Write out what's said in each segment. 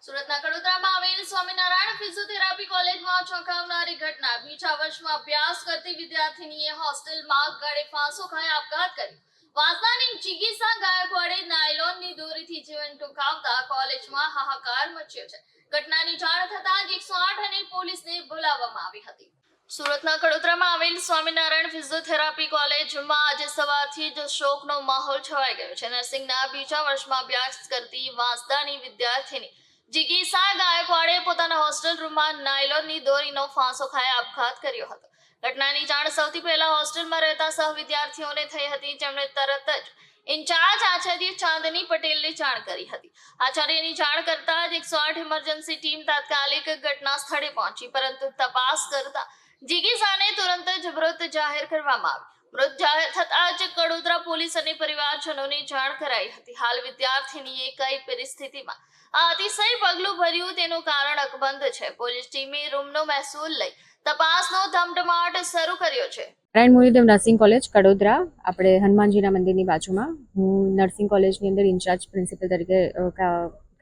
સુરતના કડોદરામાં આવેલ સ્વામિનારાયણ ફિઝિયોથેરાપી કોલેજમાં ચોંકાવનારી ઘટના. બીજા વર્ષમાં અભ્યાસ કરતી વિદ્યાર્થીનીએ હોસ્ટેલમાં ગળે ફાંસો ખાઈ આપઘાત કર્યો. વાંસદાની જિગીસા ગાયકવાડે નાયલોનની દોરીથી જીવન ટૂંકાવતા કોલેજમાં હાહાકાર મચ્યો છે. ઘટનાની જાણ થતાં જ 108 અને પોલીસને બોલાવવામાં આવી હતી. સુરતના કડોદરામાં આવેલ સ્વામિનારાયણ ફિઝિયોથેરાપી કોલેજમાં આજે સવારથી જ શોકનો માહોલ છવાઈ ગયો છે. નર્સિંગના બીજા વર્ષમાં અભ્યાસ કરતી વાંસદાની વિદ્યાર્થીની જિગીસા ગાયકવાડે પોતાના હોસ્ટેલ રૂમમાં નાયલોનની દોરીનો ફાંસો ખાઈ આપઘાત કર્યો હતો. ઘટનાની જાણ સૌથી પહેલા હોસ્ટેલમાં રહેતા સહવિદ્યાર્થીઓને થઈ હતી, જેમણે તરત જ ઇન્ચાર્જ આચાર્ય ચાંદની પટેલને જાણ કરી હતી. આચાર્યની જાણ કરતા જ 108 ઇમરજન્સી ટીમ તાત્કાલિક ઘટના સ્થળે પહોંચી, પરંતુ તપાસ કરતા જિગીસાને તુરંત જ મૃત જાહેર કરવામાં આવી. મૃત જાહેર થતાં જ કડોદરા પોલીસ અને પરિવારજનોને જાણ કરાઈ હતી. હાલ વિદ્યાર્થીનીએ કઈ પરિસ્થિતિમાં આ અતિશય પગલું ભર્યું તેનું કારણ અકબંધ છે. પોલીસ ટીમે રૂમનો મહેસૂલ લઈ તપાસનો ધમધમાટ શરૂ કર્યો છે. નારાયણ મોરીદેવ નર્સિંગ કોલેજ કડોદરા, આપણે હનુમાનજીના મંદિરની બાજુમાં. હું નર્સિંગ કોલેજની અંદર ઇન્ચાર્જ પ્રિન્સિપલ તરીકે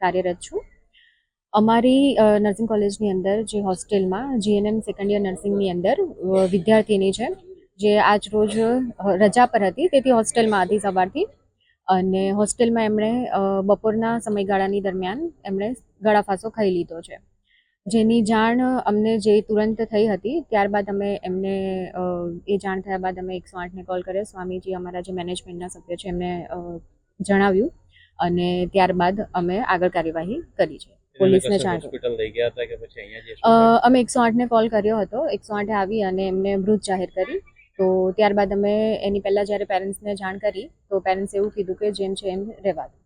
કાર્યરત છું. અમારી નર્સિંગ કોલેજની અંદર જે હોસ્ટેલમાં જીએનએમ સેકન્ડ યર નર્સિંગની અંદર વિદ્યાર્થીની છે, જે આજ રોજ રજા પર હતી, તેથી હોસ્ટેલમાં હતી સવારથી. અને હોસ્ટેલમાં એમણે બપોરના સમયગાળાની દરમિયાન એમણે ગળાફાંસો ખાઈ લીધો છે, જેની જાણ અમને જે તુરંત થઈ હતી. ત્યારબાદ અમે એમને એ જાણ થયા બાદ અમે 108ને કોલ કર્યો. સ્વામીજી અમારા જે મેનેજમેન્ટના સભ્ય છે એમને જણાવ્યું અને ત્યારબાદ અમે આગળ કાર્યવાહી કરી છે. પોલીસને જાણ અમે 108ને કોલ કર્યો હતો. 108 આવી અને એમને મૃત જાહેર કરી. તો ત્યારબાદ અમે એની પહેલાં જ્યારે પેરેન્ટ્સને જાણ કરી તો પેરેન્ટ્સે એવું કીધું કે જેમ છે એમ રહેવા દો.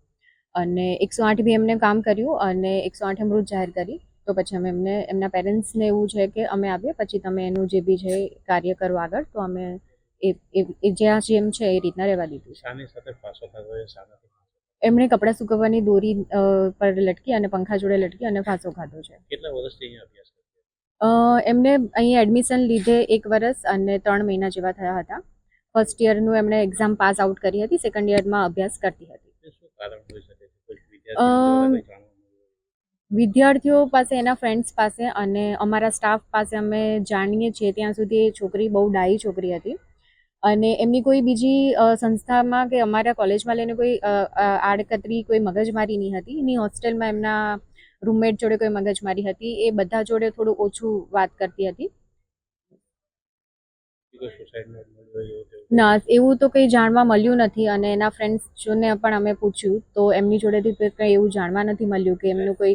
અને 108 બી એમને કામ કર્યું અને 108 મૃત જાહેર કરી. તો પછી અમે એમના પેરેન્ટ્સને એવું છે કે અમે આવીએ પછી તમે એનું જે બી છે કાર્ય કરો આગળ. તો અમે એ જ્યાં જેમ છે એ રીતના રહેવા દીધું. એમણે કપડાં સૂકવવાની દોરી પર લટકી અને પંખા જોડે લટકી અને ફાંસો ખાધો છે. કેટલા વર્ષથી અહીંયા અભ્યાસ કરતા? એમને અહીં એડમિશન લીધે 1 વર્ષ અને 3 મહિના જેવા થયા હતા. ફર્સ્ટ યરનું એમણે એક્ઝામ પાસ આઉટ કરી હતી, સેકન્ડ યરમાં અભ્યાસ કરતી હતી. વિદ્યાર્થીઓ પાસે, એના ફ્રેન્ડ્સ પાસે અને અમારા સ્ટાફ પાસે અમે જાણીએ છીએ ત્યાં સુધી એ છોકરી બહુ ડાહી છોકરી હતી અને એમની કોઈ બીજી સંસ્થામાં કે અમારા કોલેજમાં લઈને કોઈ આડકતરી કોઈ મગજમારી નહીં હતી. એની હોસ્ટેલમાં એમના રૂમમેટ જોડે કોઈ મગજમારી હતી. એ બધા જોડે થોડું ઓછું વાત કરતી હતી. ના, એવું તો કંઈ જાણવા મળ્યું નથી. અને એના ફ્રેન્ડ્સને પણ અમે પૂછ્યું તો એમની જોડેથી કંઈ એવું જાણવા નથી મળ્યું કે એમનું કોઈ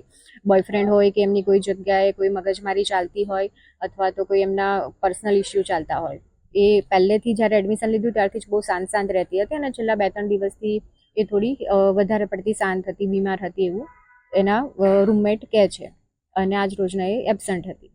બોયફ્રેન્ડ હોય કે એમની કોઈ જગ્યાએ કોઈ મગજમારી ચાલતી હોય અથવા તો કોઈ એમના પર્સનલ ઇસ્યુ ચાલતા હોય. એ પહેલેથી જ્યારે એડમિશન લીધું ત્યારથી જ બહુ શાંત રહેતી હતી અને છેલ્લા 2-3 દિવસથી એ થોડી વધારે પડતી શાંત હતી, બીમાર હતી એવું એના રૂમમેટ કહે છે અને આજ રોજના એ એબસન્ટ હતી.